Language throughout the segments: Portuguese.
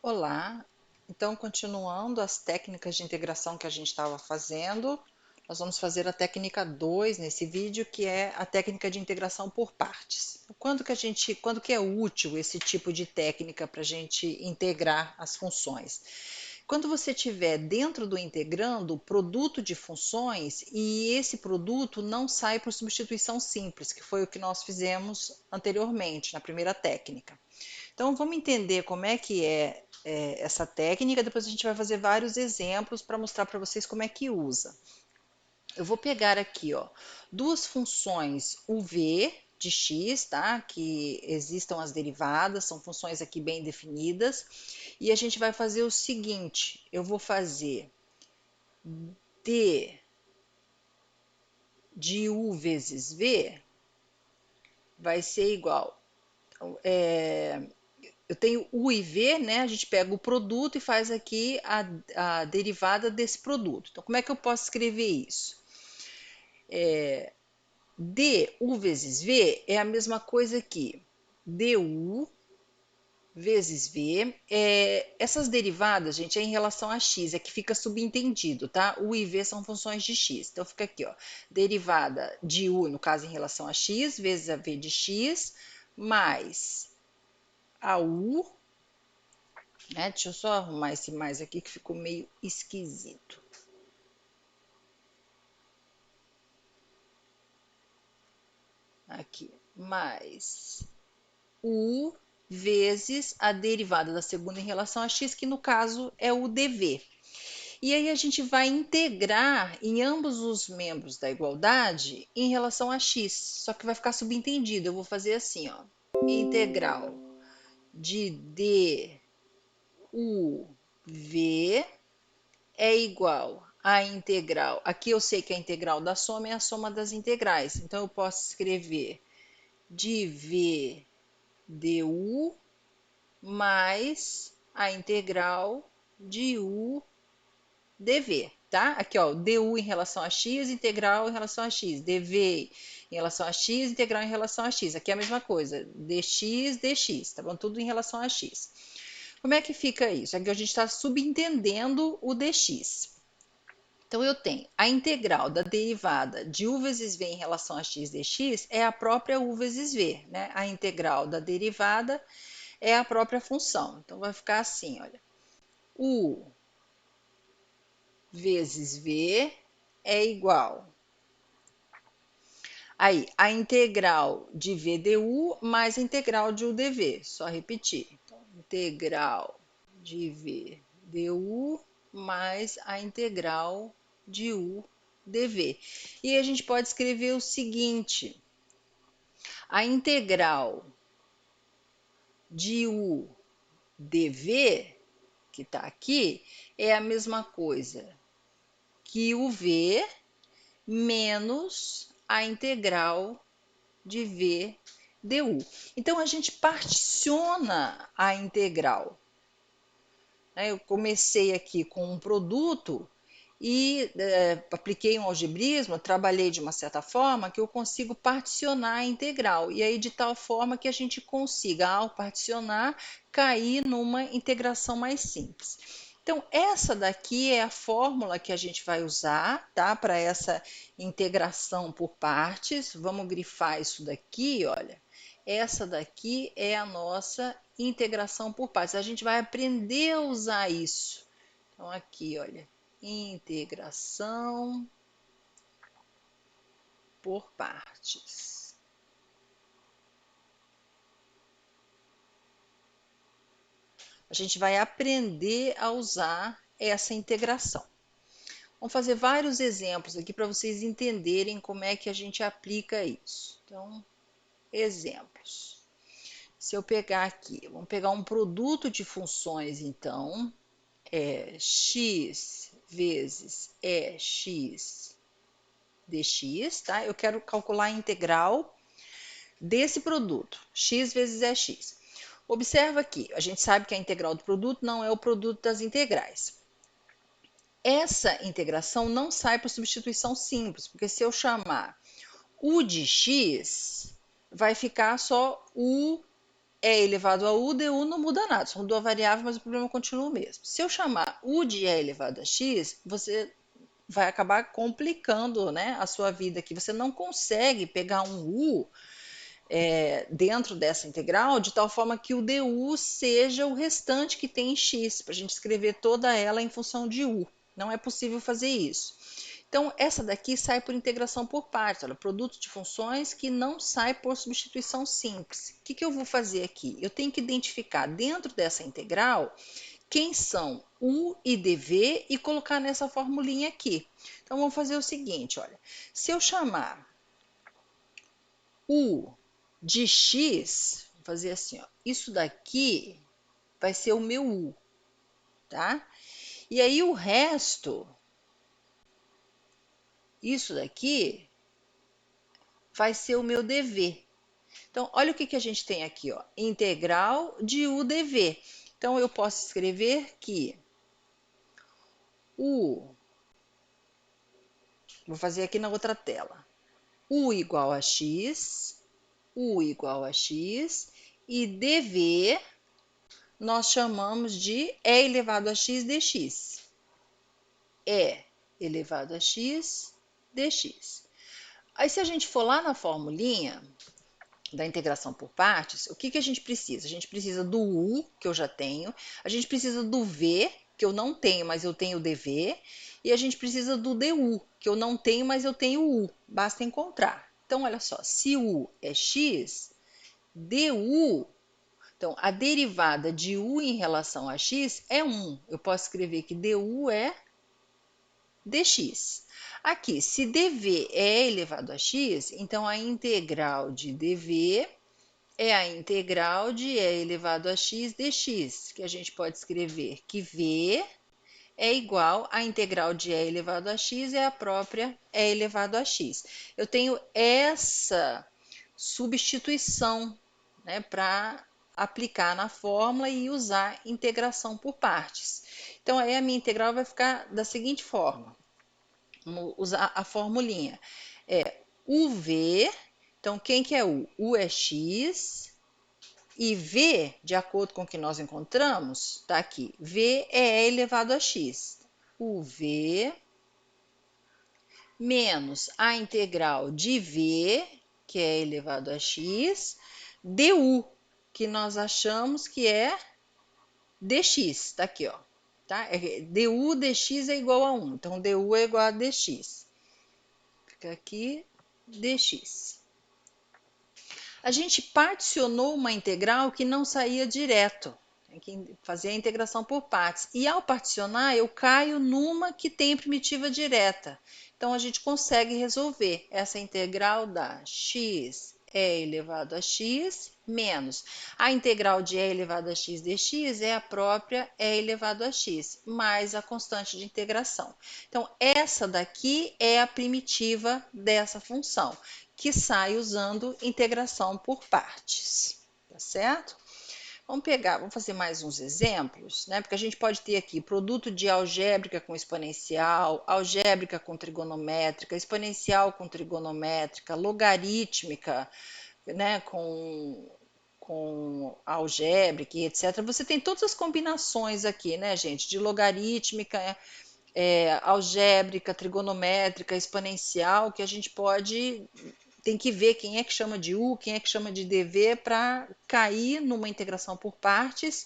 Olá, então continuando as técnicas de integração que a gente estava fazendo, nós vamos fazer a técnica 2 nesse vídeo, que é a técnica de integração por partes. Quando que é útil esse tipo de técnica para a gente integrar as funções? Quando você tiver dentro do integrando produto de funções e esse produto não sai por substituição simples, que foi o que nós fizemos anteriormente, na primeira técnica. Então, vamos entender como é que é essa técnica, depois a gente vai fazer vários exemplos para mostrar para vocês como é que usa. Eu vou pegar aqui, ó, duas funções UV de x, tá? Que existam as derivadas, são funções aqui bem definidas, e a gente vai fazer o seguinte, eu vou fazer d de u vezes v vai ser igual, eu tenho u e v, né? A gente pega o produto e faz aqui a derivada desse produto. Então, como é que eu posso escrever isso? Du vezes v é a mesma coisa que du vezes v. Essas derivadas, gente, é em relação a x, é que fica subentendido, tá? U e v são funções de x. Então, fica aqui, ó, derivada de u, no caso, em relação a x, vezes a v de x, mais a u, né? Deixa eu só arrumar esse mais aqui que ficou meio esquisito. Aqui, mais u vezes a derivada da segunda em relação a x, que no caso é o dv. E aí a gente vai integrar em ambos os membros da igualdade em relação a x, só que vai ficar subentendido. Eu vou fazer assim, ó, integral de duv é igual à integral. Aqui eu sei que a integral da soma é a soma das integrais. Então, eu posso escrever dv du mais a integral de u dv, tá? Aqui, ó, du em relação a x, integral em relação a x. Dv em relação a x, integral em relação a x. Aqui é a mesma coisa, dx, dx, tá bom? Tudo em relação a x. Como é que fica isso? Aqui a gente está subentendendo o dx. Então, eu tenho a integral da derivada de u vezes v em relação a x dx é a própria u vezes v, né? A integral da derivada é a própria função. Então, vai ficar assim, olha, u vezes v é igual. Aí, a integral de v du mais a integral de u dv. Só repetir. Então, integral de v du mais a integral de u dv. E a gente pode escrever o seguinte: a integral de u dv, que está aqui, é a mesma coisa que o v menos a integral de v du. Então, a gente particiona a integral. Eu comecei aqui com um produto e apliquei um algebrismo, trabalhei de uma certa forma que eu consigo particionar a integral. E aí, de tal forma que a gente consiga, ao particionar, cair numa integração mais simples. Então, essa daqui é a fórmula que a gente vai usar, tá? Para essa integração por partes. Vamos grifar isso daqui, olha. Essa daqui é a nossa integração por partes. A gente vai aprender a usar isso. Então, aqui, olha, integração por partes. A gente vai aprender a usar essa integração. Vamos fazer vários exemplos aqui para vocês entenderem como é que a gente aplica isso. Então, exemplos. Se eu pegar aqui, vamos pegar um produto de funções, então, x vezes x dx, tá? Eu quero calcular a integral desse produto, x vezes x. Observa aqui, a gente sabe que a integral do produto não é o produto das integrais. Essa integração não sai por substituição simples, porque se eu chamar u de x, vai ficar só u E elevado a U, du não muda nada, são duas variáveis, mas o problema continua o mesmo. Se eu chamar U de E elevado a x, você vai acabar complicando, né, a sua vida aqui. Você não consegue pegar um U dentro dessa integral de tal forma que o du seja o restante que tem em x, para a gente escrever toda ela em função de u. Não é possível fazer isso. Então, essa daqui sai por integração por partes, olha, produto de funções que não sai por substituição simples. O que eu vou fazer aqui? Eu tenho que identificar dentro dessa integral quem são u e dv e colocar nessa formulinha aqui. Então, vamos fazer o seguinte, olha, se eu chamar u de x, vou fazer assim, ó, isso daqui vai ser o meu u, tá? E aí o resto, isso daqui vai ser o meu dv. Então, olha o que a gente tem aqui, ó, integral de u dv. Então, eu posso escrever que u, vou fazer aqui na outra tela, u igual a x, e dv nós chamamos de E elevado a x dx. E elevado a x dx. Aí, se a gente for lá na formulinha da integração por partes, o que a gente precisa? A gente precisa do u, que eu já tenho, a gente precisa do v, que eu não tenho, mas eu tenho o dv, e a gente precisa do du, que eu não tenho, mas eu tenho o u. Basta encontrar. Então, olha só, se u é x, du, então, a derivada de u em relação a x é 1. Eu posso escrever que du é dx. Aqui, se dv é elevado a x, então a integral de dv é a integral de E elevado a x dx, que a gente pode escrever que v é igual à integral de E elevado a x é a própria E elevado a x. Eu tenho essa substituição, né, para aplicar na fórmula e usar integração por partes. Então, aí a minha integral vai ficar da seguinte forma. Vamos usar a formulinha. UV, então quem que é U? U é x, e V, de acordo com o que nós encontramos, está aqui, V é E elevado a x. UV menos a integral de V, que é elevado a x, du, que nós achamos que é dx, está aqui, ó. Tá? Du dx é igual a 1, então du é igual a dx. Fica aqui dx. A gente particionou uma integral que não saía direto. Tem que fazer a integração por partes. E ao particionar, eu caio numa que tem primitiva direta. Então, a gente consegue resolver essa integral da x e elevado a x menos a integral de e elevado a x dx é a própria e elevado a x, mais a constante de integração. Então, essa daqui é a primitiva dessa função, que sai usando integração por partes, tá certo? Vamos fazer mais uns exemplos, né? Porque a gente pode ter aqui produto de algébrica com exponencial, algébrica com trigonométrica, exponencial com trigonométrica, logarítmica, né, com algébrica e etc. Você tem todas as combinações aqui, né, gente, de logarítmica, algébrica, trigonométrica, exponencial, que a gente tem que ver quem é que chama de U, quem é que chama de dv, para cair numa integração por partes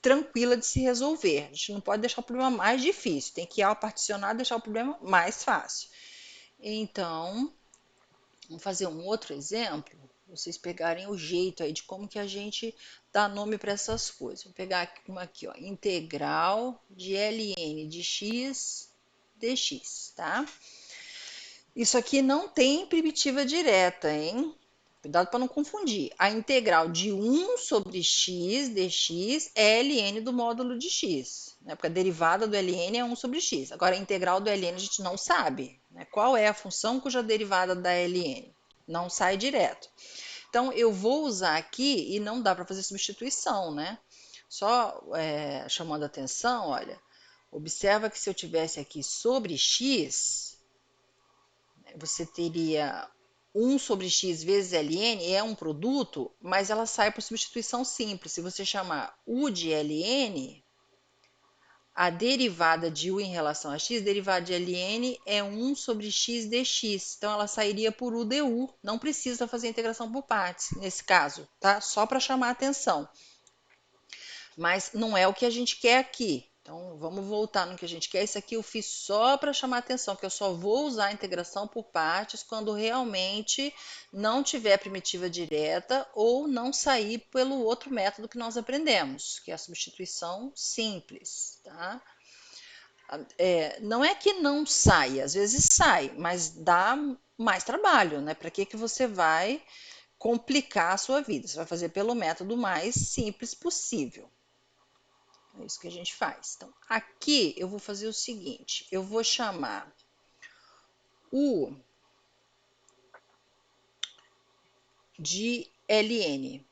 tranquila de se resolver. A gente não pode deixar o problema mais difícil, tem que, ao particionar, deixar o problema mais fácil. Então, vamos fazer um outro exemplo, vocês pegarem o jeito aí de como que a gente dá nome para essas coisas. Vou pegar uma aqui, ó, integral de ln de x dx, tá? Isso aqui não tem primitiva direta, hein? Cuidado para não confundir. A integral de 1 sobre x dx é ln do módulo de x, né? Porque a derivada do ln é 1 sobre x. Agora, a integral do ln a gente não sabe, né? Qual é a função cuja derivada da ln? Não sai direto. Então, eu vou usar aqui, e não dá para fazer substituição, né? Só chamando a atenção, olha, observa que se eu tivesse aqui sobre x, você teria 1 sobre x vezes ln é um produto, mas ela sai por substituição simples. Se você chamar u de ln, a derivada de u em relação a x, derivada de ln é 1 sobre x dx. Então, ela sairia por u du. Não precisa fazer integração por partes, nesse caso, tá? Só para chamar a atenção. Mas não é o que a gente quer aqui. Então, vamos voltar no que a gente quer. Isso aqui eu fiz só para chamar a atenção, que eu só vou usar a integração por partes quando realmente não tiver primitiva direta ou não sair pelo outro método que nós aprendemos, que é a substituição simples, tá? Não é que não sai, às vezes sai, mas dá mais trabalho, né? Para que você vai complicar a sua vida? Você vai fazer pelo método mais simples possível. É isso que a gente faz. Então, aqui eu vou fazer o seguinte, eu vou chamar U de ln.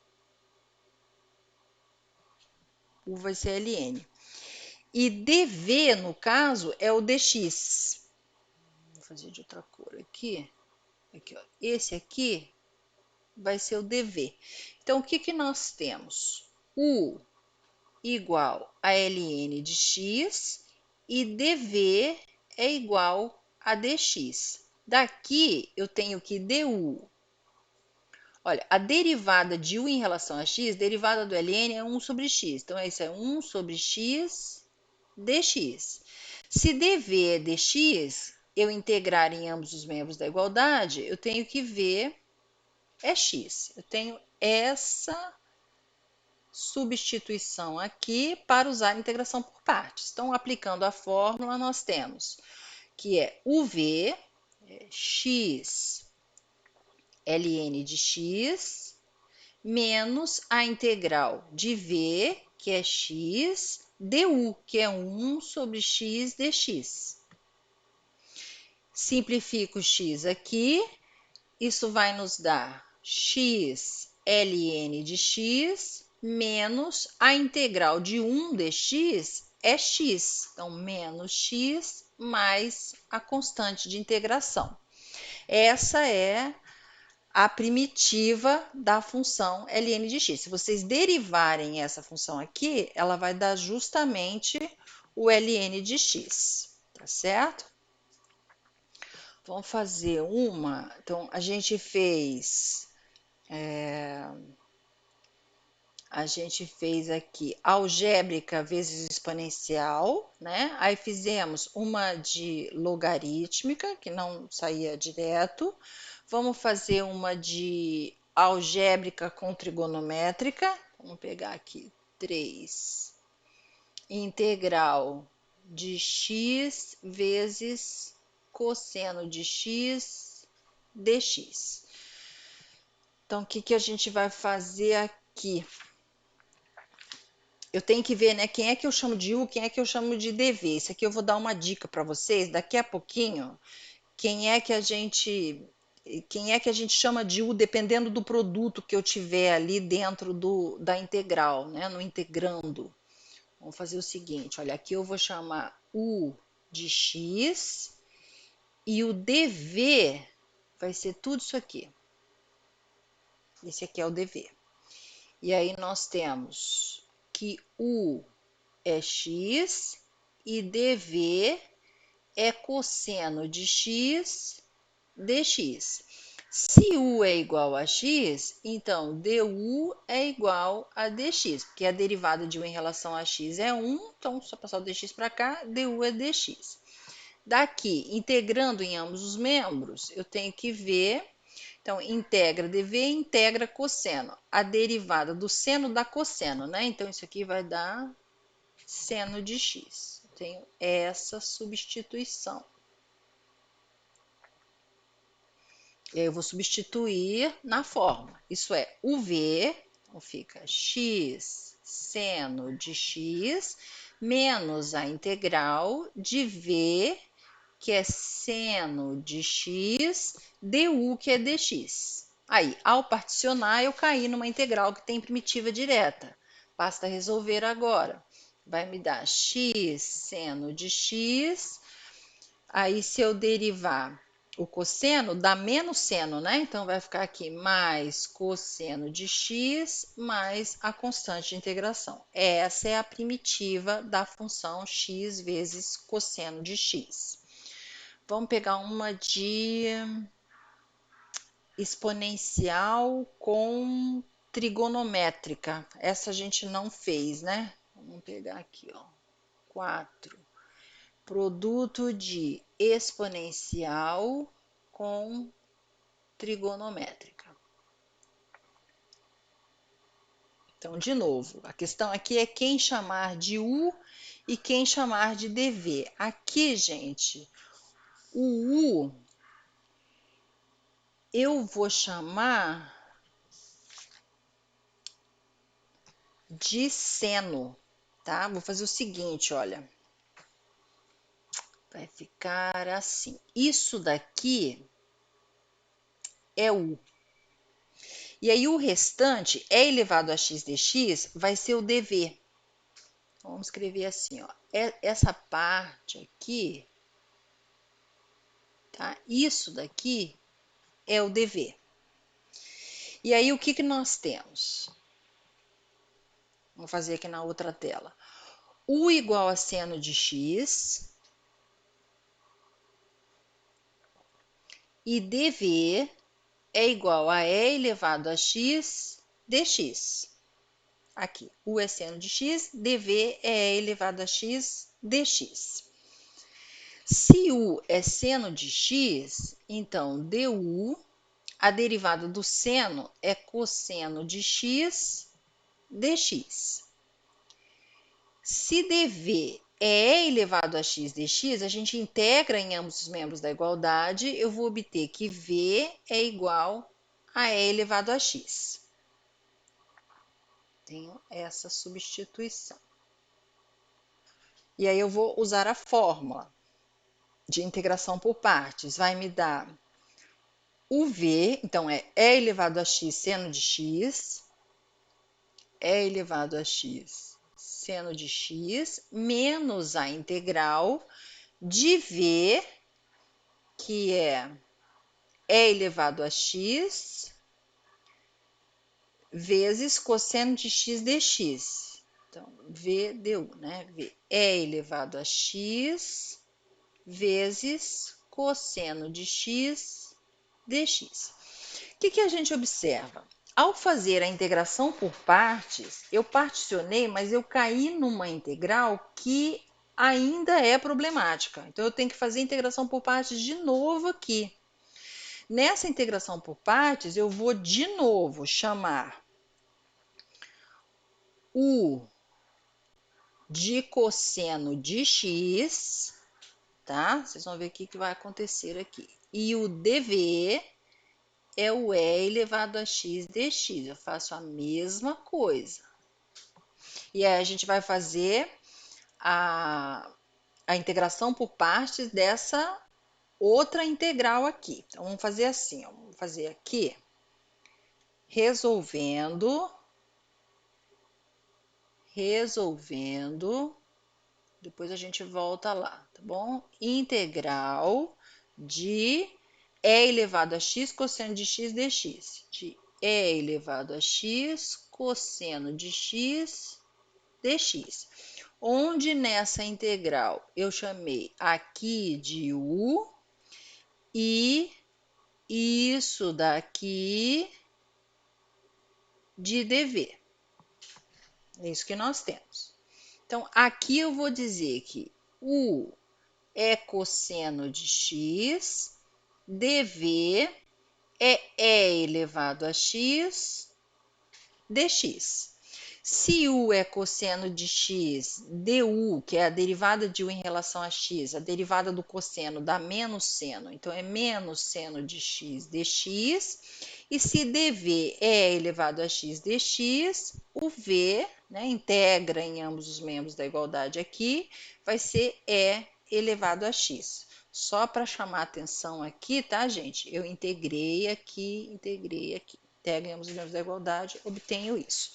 U vai ser ln. E dv, no caso, é o dx. Vou fazer de outra cor aqui. Aqui, ó. Esse aqui vai ser o dv. Então, o que, que nós temos? U igual a ln de x e dv é igual a dx. Daqui eu tenho que du. Olha, a derivada de u em relação a x, derivada do ln é 1 sobre x. Então, isso é 1 sobre x dx. Se dv é dx, eu integrar em ambos os membros da igualdade, eu tenho que v é x. Eu tenho essa substituição aqui para usar a integração por partes. Então, aplicando a fórmula, nós temos que é uv, x ln de x, menos a integral de v, que é x, du, que é 1 sobre x dx. Simplifico o x aqui, isso vai nos dar x ln de x menos a integral de 1 dx é x. Então, menos x mais a constante de integração. Essa é a primitiva da função ln de x. Se vocês derivarem essa função aqui, ela vai dar justamente o ln de x, tá certo? Vamos fazer uma. Então, a gente fez aqui algébrica vezes exponencial, né? Aí fizemos uma de logarítmica, que não saía direto. Vamos fazer uma de algébrica com trigonométrica. Vamos pegar aqui 3. Integral de x vezes cosseno de x dx. Então, o que, que a gente vai fazer aqui? Eu tenho que ver, né, quem é que eu chamo de U, quem é que eu chamo de DV. Isso aqui eu vou dar uma dica para vocês. Daqui a pouquinho, quem é que a gente chama de U, dependendo do produto que eu tiver ali dentro da integral, né, no integrando. Vamos fazer o seguinte, olha, aqui eu vou chamar U de X e o DV vai ser tudo isso aqui. Esse aqui é o DV. E aí nós temos que U é x e dv é cosseno de x dx. Se u é igual a x, então du é igual a dx, porque a derivada de u em relação a x é 1, então só passar o dx para cá, du é dx. Daqui, integrando em ambos os membros, eu tenho que ver, então, integra dv, integra cosseno. A derivada do seno dá cosseno, né? Então, isso aqui vai dar seno de x. Eu tenho essa substituição. E aí eu vou substituir na fórmula. Isso é, o v, então fica x seno de x, menos a integral de v, que é seno de x, du, que é dx. Aí, ao particionar, eu caí numa integral que tem primitiva direta. Basta resolver agora. Vai me dar x seno de x. Aí, se eu derivar o cosseno dá menos seno, né? Então, vai ficar aqui mais cosseno de x mais a constante de integração. Essa é a primitiva da função x vezes cosseno de x. Vamos pegar uma de exponencial com trigonométrica. Essa a gente não fez, né? Vamos pegar aqui, ó. 4. Produto de exponencial com trigonométrica. Então, de novo, a questão aqui é quem chamar de U e quem chamar de DV. Aqui, gente, o U eu vou chamar de seno, tá? Vou fazer o seguinte, olha. Vai ficar assim. Isso daqui é U. E aí o restante, e elevado a x dx, vai ser o dv. Então, vamos escrever assim, ó. Essa parte aqui, tá? Isso daqui é o dv. E aí o que nós temos? Vamos fazer aqui na outra tela. U igual a seno de x e dv é igual a e elevado a x dx. Aqui, U é seno de x, dv é e elevado a x dx. Se U é seno de x, então du, a derivada do seno é cosseno de x dx. Se dv é e elevado a x dx, a gente integra em ambos os membros da igualdade, eu vou obter que v é igual a e elevado a x. Tenho essa substituição. E aí eu vou usar a fórmula de integração por partes. Vai me dar o v, então é e elevado a x seno de x, e elevado a x seno de x, menos a integral de v, que é e elevado a x, vezes cosseno de x dx. Então, v du, né? V é elevado a x vezes cosseno de x dx. O que a gente observa? Ao fazer a integração por partes, eu particionei, mas eu caí numa integral que ainda é problemática. Então, eu tenho que fazer a integração por partes de novo aqui. Nessa integração por partes, eu vou de novo chamar U de cosseno de x, tá? Vocês vão ver o que vai acontecer aqui. E o dv é o e elevado a x dx. Eu faço a mesma coisa. E aí a gente vai fazer a integração por partes dessa outra integral aqui. Então, vamos fazer assim, ó. Vamos fazer aqui, resolvendo, depois a gente volta lá, tá bom? Integral de e elevado a x cosseno de x dx, de e elevado a x cosseno de x dx, onde nessa integral eu chamei aqui de u e isso daqui de dv. É isso que nós temos. Então, aqui eu vou dizer que u é cosseno de x, dv é e elevado a x dx. Se u é cosseno de x, du, que é a derivada de u em relação a x, a derivada do cosseno dá menos seno, então é menos seno de x dx. E se dv é elevado a x dx, o v, né, integra em ambos os membros da igualdade aqui, vai ser e elevado a x. Só para chamar a atenção aqui, tá, gente? Eu integrei aqui, integrei aqui. Integra em ambos os membros da igualdade, obtenho isso.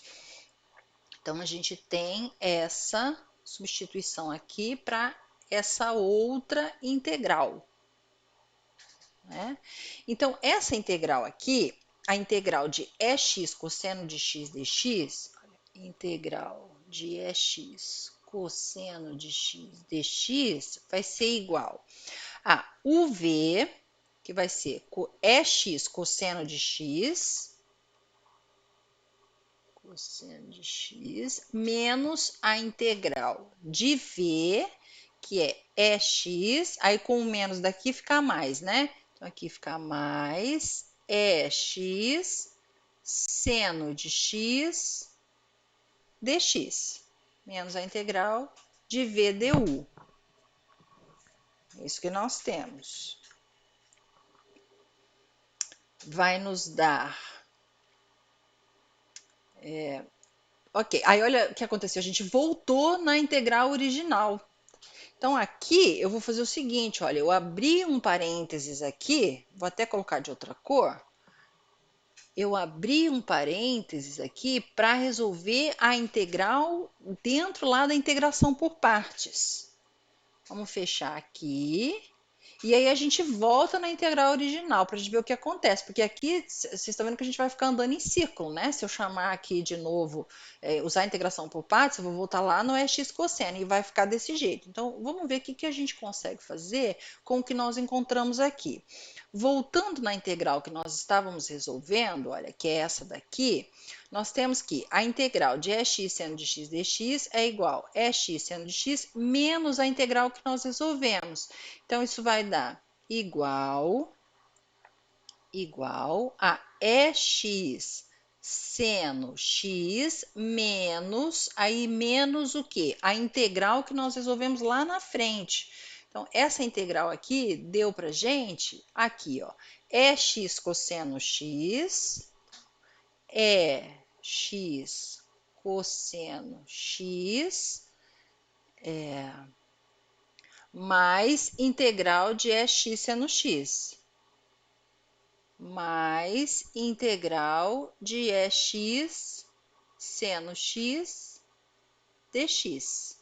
Então, a gente tem essa substituição aqui para essa outra integral. né? Então, essa integral aqui, a integral de Ex cosseno de x dx, integral de Ex cosseno de x dx vai ser igual a UV, que vai ser Ex cosseno de x, menos a integral de V, que é Ex, aí com o menos daqui fica mais, né? Então, aqui fica mais Ex seno de x dx, menos a integral de V du. É isso que nós temos. Vai nos dar... Ok, aí olha o que aconteceu. A gente voltou na integral original. Então, aqui eu vou fazer o seguinte, olha, eu abri um parênteses aqui, vou até colocar de outra cor. Eu abri um parênteses aqui para resolver a integral dentro lá da integração por partes. Vamos fechar aqui. E aí a gente volta na integral original para a gente ver o que acontece, porque aqui vocês estão vendo que a gente vai ficar andando em círculo, né? Se eu chamar aqui de novo, usar a integração por partes, eu vou voltar lá no Ex cosseno e vai ficar desse jeito. Então, vamos ver o que a gente consegue fazer com o que nós encontramos aqui. Voltando na integral que nós estávamos resolvendo, olha, que é essa daqui, nós temos que a integral de Ex seno de x dx é igual a Ex seno de x menos a integral que nós resolvemos. Então, isso vai dar igual a Ex seno x menos, aí menos o quê? A integral que nós resolvemos lá na frente. Então, essa integral aqui deu para gente, aqui, ó, Ex cosseno x, X cosseno x, mais integral de Ex seno x, mais integral de Ex seno x dx.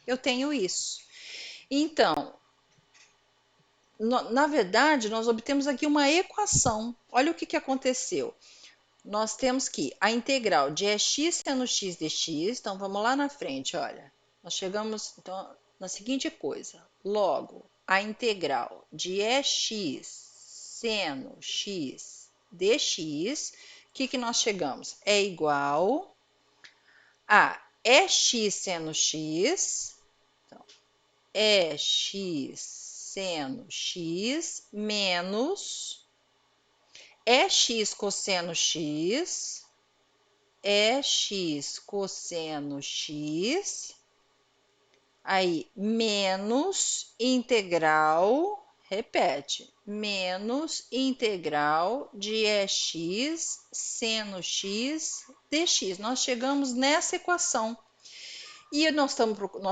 Eu tenho isso. Então, na verdade, nós obtemos aqui uma equação. Olha o que aconteceu. Nós temos que a integral de Ex seno x dx, então vamos lá na frente, olha. Nós chegamos então, na seguinte coisa. Logo, a integral de Ex seno x dx, o que nós chegamos? É igual a Ex seno x, então, Ex seno x menos Ex cosseno x, Ex cosseno x, aí menos integral, repete, menos integral de Ex seno x dx. Nós chegamos nessa equação. E nós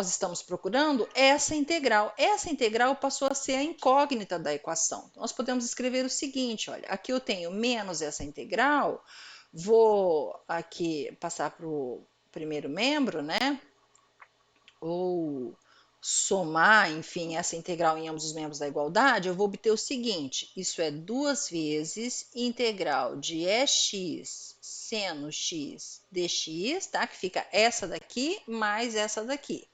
estamos procurando essa integral. Essa integral passou a ser a incógnita da equação. Nós podemos escrever o seguinte, olha, aqui eu tenho menos essa integral, vou aqui passar para o primeiro membro, né? Ou somar, enfim, essa integral em ambos os membros da igualdade, eu vou obter o seguinte, isso é 2 vezes integral de Ex seno x dx, tá? Que fica essa daqui mais essa daqui.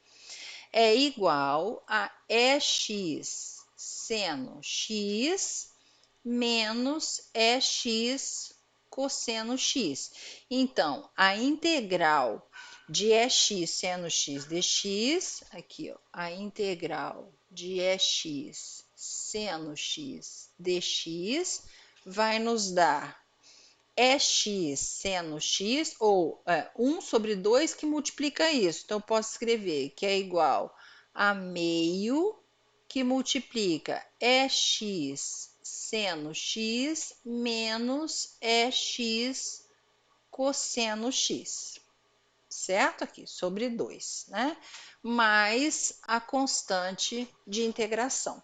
É igual a Ex seno x menos Ex cosseno x. Então, a integral de Ex seno x dx, aqui, ó, a integral de Ex seno x dx vai nos dar Ex seno x, ou 1 sobre 2 que multiplica isso. Então, eu posso escrever que é igual a meio que multiplica Ex seno x menos Ex cosseno x, certo? Aqui, sobre 2, né? Mais a constante de integração.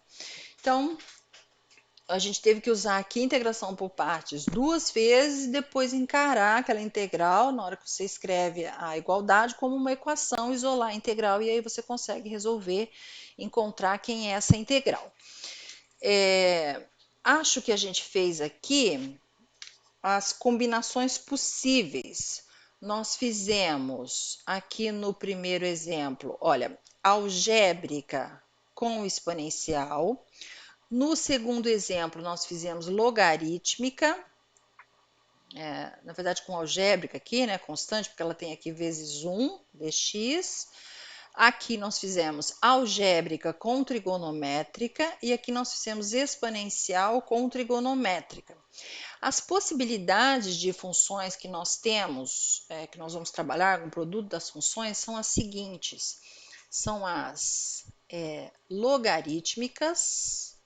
Então, a gente teve que usar aqui a integração por partes 2 vezes e depois encarar aquela integral, na hora que você escreve a igualdade, como uma equação, isolar a integral, e aí você consegue resolver, encontrar quem é essa integral. acho que a gente fez aqui as combinações possíveis. Nós fizemos aqui no primeiro exemplo, olha, algébrica com exponencial. No segundo exemplo, nós fizemos logarítmica, na verdade com algébrica aqui, né, constante, porque ela tem aqui vezes 1 dx. Aqui nós fizemos algébrica com trigonométrica e aqui nós fizemos exponencial com trigonométrica. As possibilidades de funções que nós temos, que nós vamos trabalhar com o produto das funções, são as seguintes. São as logarítmicas,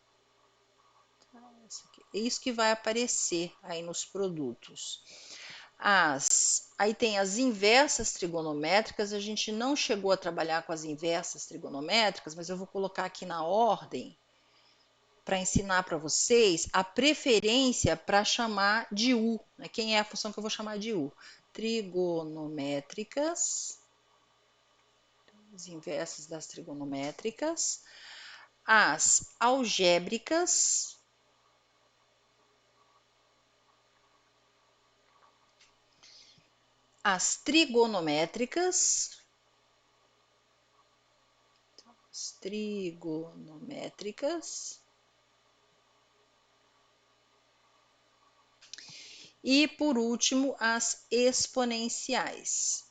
é isso que vai aparecer aí nos produtos. Aí tem as inversas trigonométricas, a gente não chegou a trabalhar com as inversas trigonométricas, mas eu vou colocar aqui na ordem para ensinar para vocês a preferência para chamar de U. Né? Quem é a função que eu vou chamar de U? Trigonométricas, as inversas das trigonométricas, as algébricas, as trigonométricas, e, por último, as exponenciais.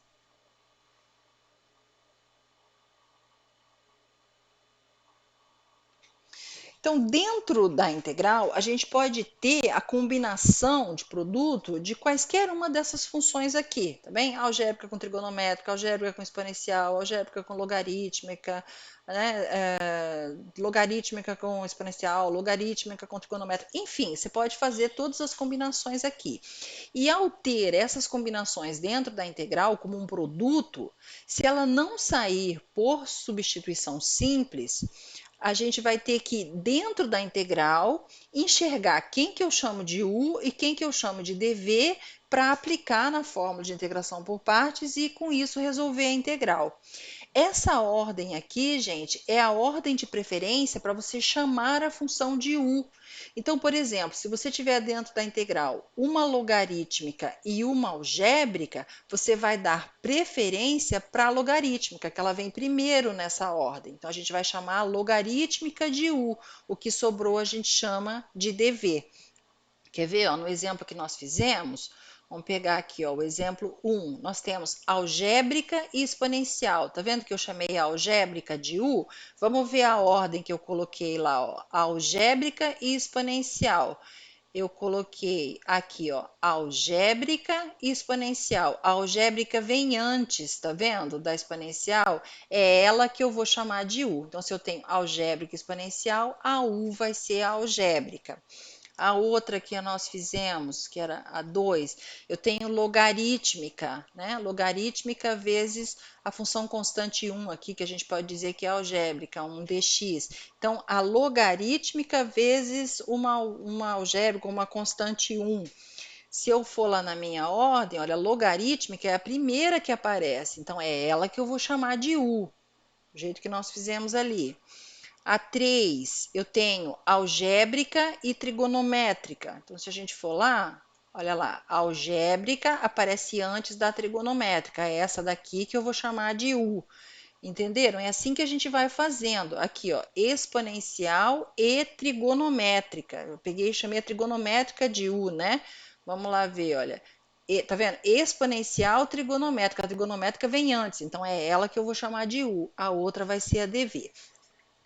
Então, dentro da integral, a gente pode ter a combinação de produto de quaisquer uma dessas funções aqui, tá bem? Algébrica com trigonométrica, algébrica com exponencial, algébrica com logarítmica, né? Logarítmica com exponencial, logarítmica com trigonométrica, enfim, você pode fazer todas as combinações aqui. E ao ter essas combinações dentro da integral como um produto, se ela não sair por substituição simples, a gente vai ter que, dentro da integral, enxergar quem que eu chamo de U e quem que eu chamo de dv para aplicar na fórmula de integração por partes e, com isso, resolver a integral. Essa ordem aqui, gente, é a ordem de preferência para você chamar a função de U. Então, por exemplo, se você tiver dentro da integral uma logarítmica e uma algébrica, você vai dar preferência para a logarítmica, que ela vem primeiro nessa ordem. Então, a gente vai chamar a logarítmica de U. O que sobrou a gente chama de dv. Quer ver? Ó, no exemplo que nós fizemos, vamos pegar aqui, ó, o exemplo 1. Nós temos algébrica e exponencial. Tá vendo que eu chamei a algébrica de U? Vamos ver a ordem que eu coloquei lá, ó, algébrica e exponencial. Eu coloquei aqui, ó, algébrica e exponencial. A algébrica vem antes, tá vendo? Da exponencial. É ela que eu vou chamar de U. Então, se eu tenho algébrica e exponencial, a U vai ser a algébrica. A outra que nós fizemos, que era a 2, eu tenho logarítmica, né? Logarítmica vezes a função constante 1 aqui, que a gente pode dizer que é algébrica, 1 dx. Então, a logarítmica vezes uma algébrica, uma constante 1. Se eu for lá na minha ordem, olha, logarítmica é a primeira que aparece, então é ela que eu vou chamar de U, do jeito que nós fizemos ali. A 3, eu tenho algébrica e trigonométrica. Então, se a gente for lá, olha lá, a algébrica aparece antes da trigonométrica. É essa daqui que eu vou chamar de U. Entenderam? É assim que a gente vai fazendo. Aqui, ó, exponencial e trigonométrica. Eu peguei e chamei a trigonométrica de U, né? Vamos lá ver, olha. Tá vendo? Exponencial, trigonométrica. A trigonométrica vem antes, então é ela que eu vou chamar de U. A outra vai ser a dv.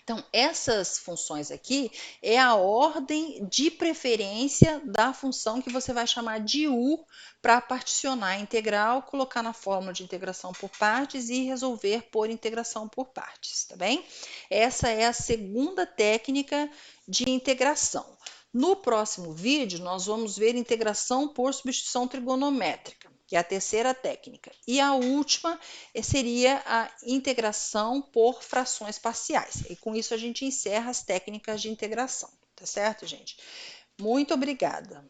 Então, essas funções aqui é a ordem de preferência da função que você vai chamar de U para particionar a integral, colocar na fórmula de integração por partes e resolver por integração por partes, tá bem? Essa é a segunda técnica de integração. No próximo vídeo, nós vamos ver integração por substituição trigonométrica, que é a terceira técnica. E a última seria a integração por frações parciais. E com isso a gente encerra as técnicas de integração, tá certo, gente? Muito obrigada.